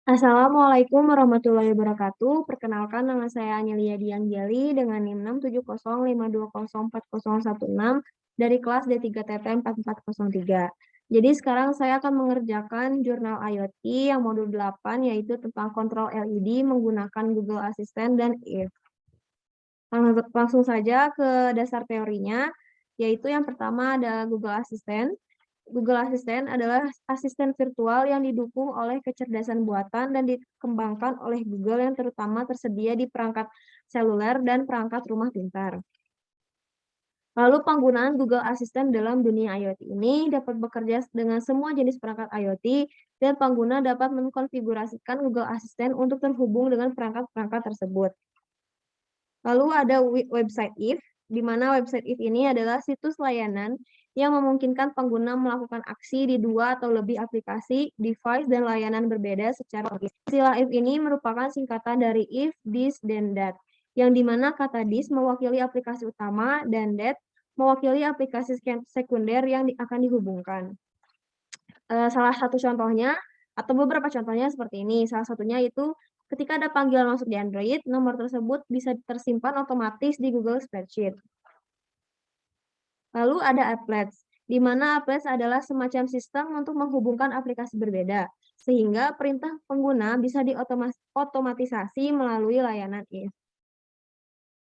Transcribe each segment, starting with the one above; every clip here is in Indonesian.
Assalamualaikum warahmatullahi wabarakatuh. Perkenalkan nama saya Anelia Diangjali dengan NIM 67052040116 dari kelas D3TP 4403. Jadi sekarang saya akan mengerjakan jurnal IoT yang modul 8 yaitu tentang kontrol LED menggunakan Google Assistant dan If. Langsung saja ke dasar teorinya, yaitu yang pertama ada Google Assistant. Google Assistant adalah asisten virtual yang didukung oleh kecerdasan buatan dan dikembangkan oleh Google yang terutama tersedia di perangkat seluler dan perangkat rumah pintar. Lalu penggunaan Google Assistant dalam dunia IoT ini dapat bekerja dengan semua jenis perangkat IoT dan pengguna dapat mengkonfigurasikan Google Assistant untuk terhubung dengan perangkat-perangkat tersebut. Lalu ada website If, di mana website If ini adalah situs layanan yang memungkinkan pengguna melakukan aksi di dua atau lebih aplikasi, device, dan layanan berbeda secara logis. Istilah If ini merupakan singkatan dari If, This, Then That, yang dimana kata This mewakili aplikasi utama dan That mewakili aplikasi sekunder yang akan dihubungkan. Salah satu contohnya, atau beberapa contohnya seperti ini, salah satunya itu ketika ada panggilan masuk di Android, nomor tersebut bisa tersimpan otomatis di Google Spreadsheet. Lalu ada applets, di mana applets adalah semacam sistem untuk menghubungkan aplikasi berbeda, sehingga perintah pengguna bisa diotomatisasi melalui layanan If.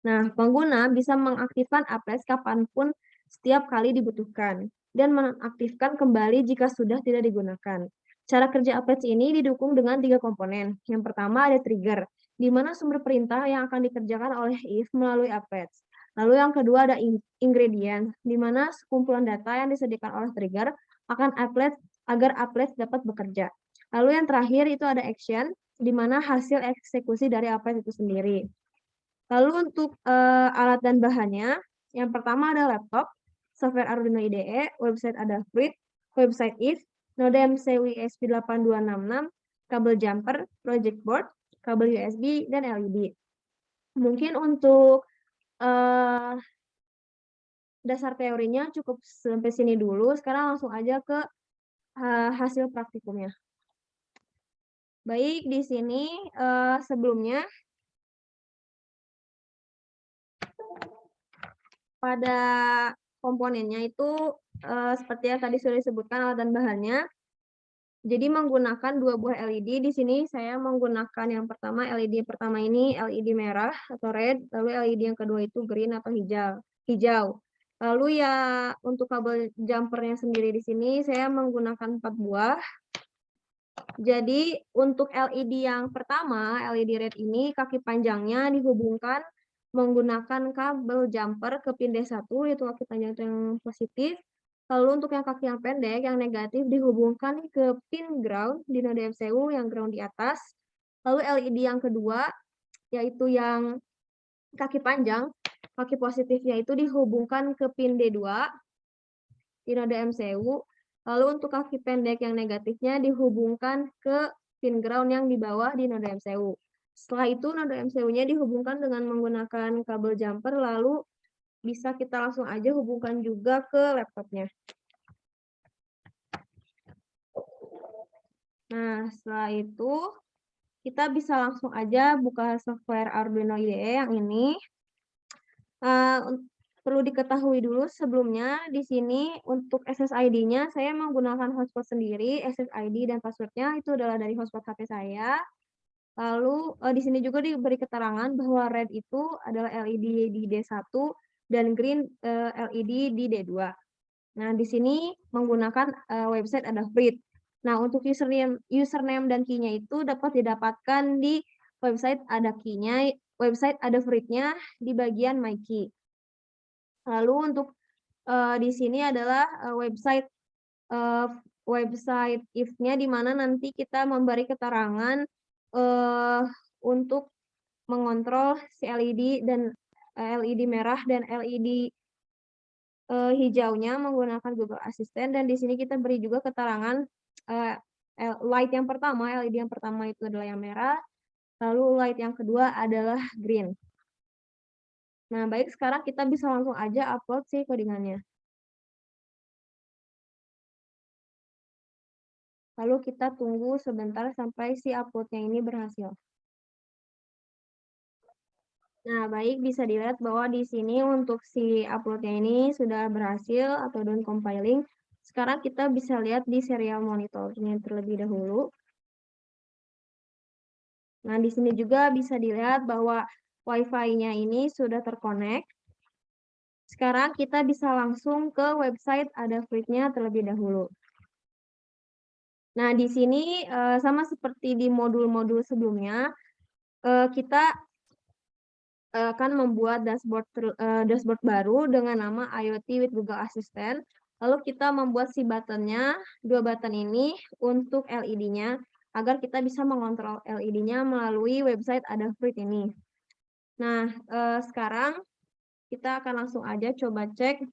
Nah, pengguna bisa mengaktifkan applets kapanpun setiap kali dibutuhkan, dan menonaktifkan kembali jika sudah tidak digunakan. Cara kerja applets ini didukung dengan 3 komponen. Yang pertama ada trigger, di mana sumber perintah yang akan dikerjakan oleh if melalui applets. Lalu yang kedua ada ingredient, di mana sekumpulan data yang disediakan oleh trigger akan applets agar applets dapat bekerja. Lalu yang terakhir itu ada action, di mana hasil eksekusi dari applets itu sendiri. Lalu untuk alat dan bahannya, yang pertama ada laptop, software Arduino IDE, website ada Fruit, website If, modem CWISP 8266, kabel jumper, project board, kabel USB, dan LED. Mungkin untuk dasar teorinya cukup sampai sini dulu, sekarang langsung aja ke hasil praktikumnya. Baik, di sini sebelumnya pada komponennya itu seperti yang tadi sudah disebutkan alat dan bahannya. Jadi menggunakan 2 buah LED, di sini saya menggunakan yang pertama LED pertama ini LED merah atau red, lalu LED yang kedua itu green atau hijau. Lalu ya untuk kabel jumpernya sendiri di sini saya menggunakan 4 buah. Jadi untuk LED yang pertama, LED red ini kaki panjangnya dihubungkan menggunakan kabel jumper ke pin D1 yaitu kaki panjang itu yang positif. Lalu untuk yang kaki yang pendek, yang negatif dihubungkan ke pin ground di node MCU yang ground di atas. Lalu LED yang kedua, yaitu yang kaki panjang, kaki positifnya itu dihubungkan ke pin D2 di node MCU. Lalu untuk kaki pendek yang negatifnya dihubungkan ke pin ground yang di bawah di node MCU. Setelah itu node MCU-nya dihubungkan dengan menggunakan kabel jumper, lalu bisa kita langsung aja hubungkan juga ke laptopnya. Nah, setelah itu kita bisa langsung aja buka software Arduino IDE yang ini. Perlu diketahui dulu sebelumnya di sini untuk SSID-nya saya menggunakan hotspot sendiri, SSID dan password-nya itu adalah dari hotspot HP saya. Lalu di sini juga diberi keterangan bahwa red itu adalah LED di D1 dan green LED di D2. Nah, di sini menggunakan website ada Fruit. Nah, untuk username dan key-nya itu dapat didapatkan di website ada key-nya, website ada Fruit-nya di bagian My Key. Lalu untuk di sini adalah website if-nya di mana nanti kita memberi keterangan untuk mengontrol si LED dan LED merah dan LED hijaunya menggunakan Google Assistant, dan di sini kita beri juga keterangan light yang pertama, LED yang pertama itu adalah yang merah, lalu light yang kedua adalah green. Nah, baik, sekarang kita bisa langsung aja upload si codingannya. Lalu kita tunggu sebentar sampai si upload-nya ini berhasil. Nah, baik, bisa dilihat bahwa di sini untuk si upload-nya ini sudah berhasil atau done compiling. Sekarang kita bisa lihat di serial monitornya terlebih dahulu. Nah, di sini juga bisa dilihat bahwa Wi-Fi-nya ini sudah terkonek. Sekarang kita bisa langsung ke website Adafruit-nya terlebih dahulu. Nah, di sini sama seperti di modul-modul sebelumnya, kita akan membuat dashboard baru dengan nama IoT with Google Assistant. Lalu kita membuat si button-nya, 2 button ini untuk LED-nya, agar kita bisa mengontrol LED-nya melalui website Adafruit ini. Nah, sekarang kita akan langsung aja coba cek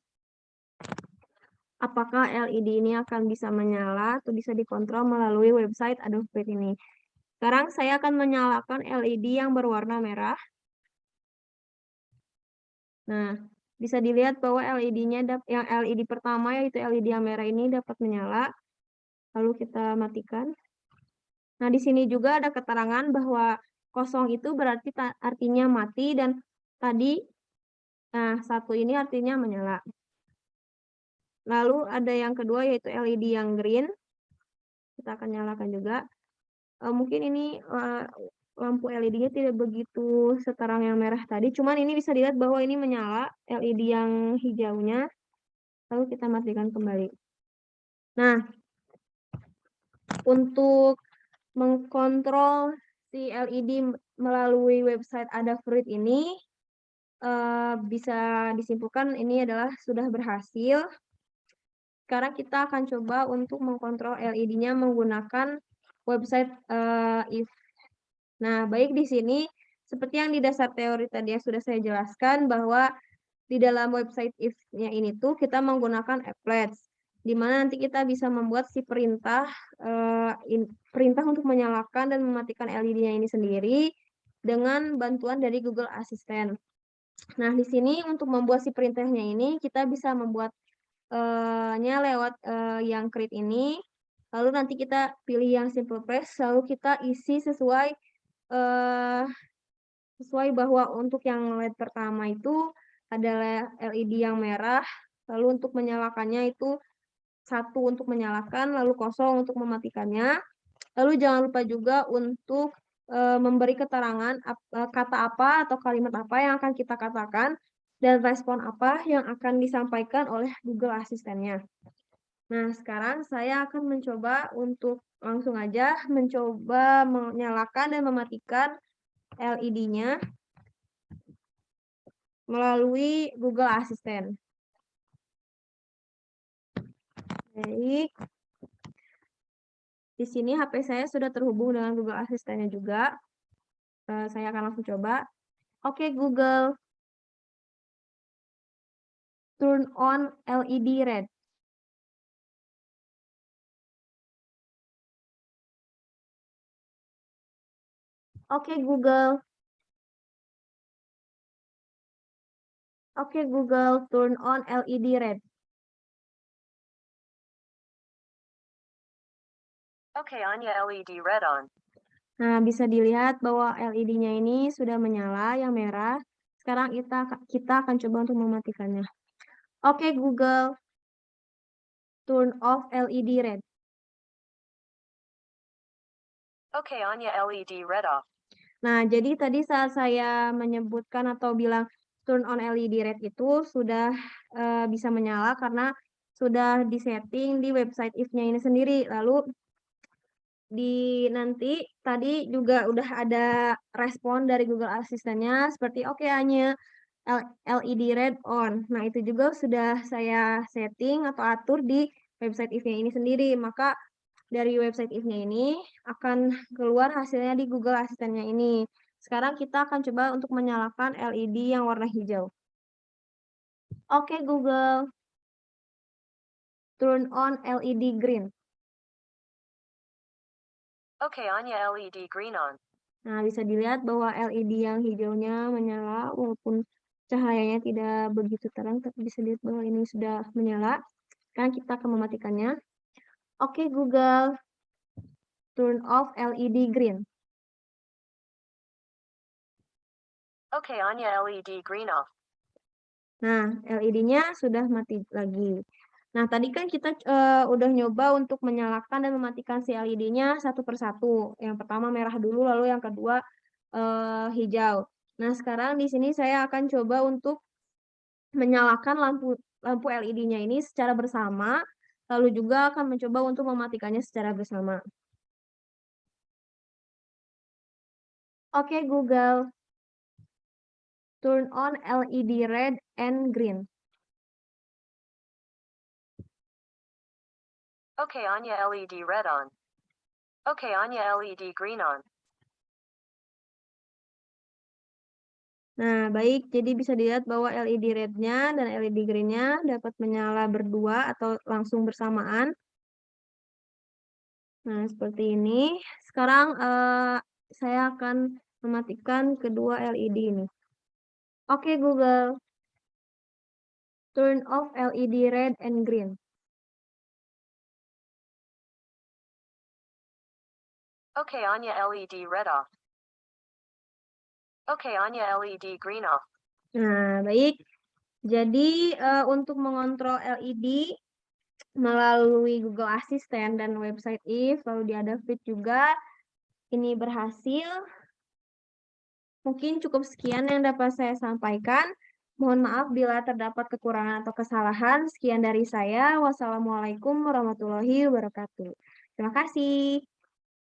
apakah LED ini akan bisa menyala atau bisa dikontrol melalui website Adafruit ini. Sekarang saya akan menyalakan LED yang berwarna merah. Nah, bisa dilihat bahwa LED-nya yang LED pertama yaitu LED yang merah ini dapat menyala. Lalu kita matikan. Nah, di sini juga ada keterangan bahwa kosong itu berarti artinya mati dan tadi satu ini artinya menyala. Lalu ada yang kedua yaitu LED yang green. Kita akan nyalakan juga. Mungkin ini lampu LED-nya tidak begitu seterang yang merah tadi, cuman ini bisa dilihat bahwa ini menyala LED yang hijaunya. Lalu kita matikan kembali. Nah, untuk mengkontrol si LED melalui website Adafruit ini bisa disimpulkan ini adalah sudah berhasil. Sekarang kita akan coba untuk mengkontrol LED-nya menggunakan website if. Nah, baik di sini seperti yang di dasar teori tadi yang sudah saya jelaskan bahwa di dalam website if-nya ini tuh kita menggunakan applets, di mana nanti kita bisa membuat si perintah perintah untuk menyalakan dan mematikan LED-nya ini sendiri dengan bantuan dari Google Assistant. Nah, di sini untuk membuat si perintahnya ini kita bisa membuat nya lewat yang create ini, lalu nanti kita pilih yang simple press, lalu kita isi sesuai bahwa untuk yang LED pertama itu adalah LED yang merah, lalu untuk menyalakannya itu 1 untuk menyalakan, lalu 0 untuk mematikannya. Lalu jangan lupa juga untuk memberi keterangan kata apa atau kalimat apa yang akan kita katakan dan respon apa yang akan disampaikan oleh Google Asistennya. Nah, sekarang saya akan mencoba untuk langsung aja mencoba menyalakan dan mematikan LED-nya melalui Google Assistant. Baik. Di sini HP saya sudah terhubung dengan Google Assistant-nya juga. Saya akan langsung coba. Oke, Google. Turn on LED red. Oke, Google. Oke, Google. Turn on LED red. Oke, Anya, LED red on. Nah, bisa dilihat bahwa LED-nya ini sudah menyala yang merah. Sekarang kita akan coba untuk mematikannya. Oke, Google. Turn off LED red. Oke, Anya, LED red off. Nah, jadi tadi saat saya menyebutkan atau bilang turn on LED red itu sudah bisa menyala karena sudah disetting di website if-nya ini sendiri. Lalu nanti tadi juga udah ada respon dari Google Assistant-nya seperti oke Anya LED red on. Nah, itu juga sudah saya setting atau atur di website if-nya ini sendiri. Maka dari website if-nya ini akan keluar hasilnya di Google Assistant-nya ini. Sekarang kita akan coba untuk menyalakan LED yang warna hijau. Oke, Google. Turn on LED green. Oke, Anya, LED green on. Nah, bisa dilihat bahwa LED yang hijaunya menyala walaupun cahayanya tidak begitu terang, tapi bisa dilihat bahwa ini sudah menyala. Sekarang kita akan mematikannya. Oke, Google. Turn off LED green. Okay, Anya, LED green off. Nah, LED-nya sudah mati lagi. Nah, tadi kan kita udah nyoba untuk menyalakan dan mematikan si LED-nya satu persatu. Yang pertama merah dulu, lalu yang kedua hijau. Nah, sekarang di sini saya akan coba untuk menyalakan lampu LED-nya ini secara bersama, lalu juga akan mencoba untuk mematikannya secara bersama. Oke, Google. Turn on LED red and green. Okay, Anya, LED red on. Okay, Anya, LED green on. Nah, baik. Jadi bisa dilihat bahwa LED red-nya dan LED green-nya dapat menyala berdua atau langsung bersamaan. Nah, seperti ini. Sekarang saya akan mematikan kedua LED ini. Oke, Google. Turn off LED red and green. Okay, Anya, LED red off. Okay, Anya, LED green off. Nah, baik. Jadi untuk mengontrol LED melalui Google Assistant dan website If, lalu di ada Fit juga, ini berhasil. Mungkin cukup sekian yang dapat saya sampaikan. Mohon maaf bila terdapat kekurangan atau kesalahan. Sekian dari saya. Wassalamualaikum warahmatullahi wabarakatuh. Terima kasih.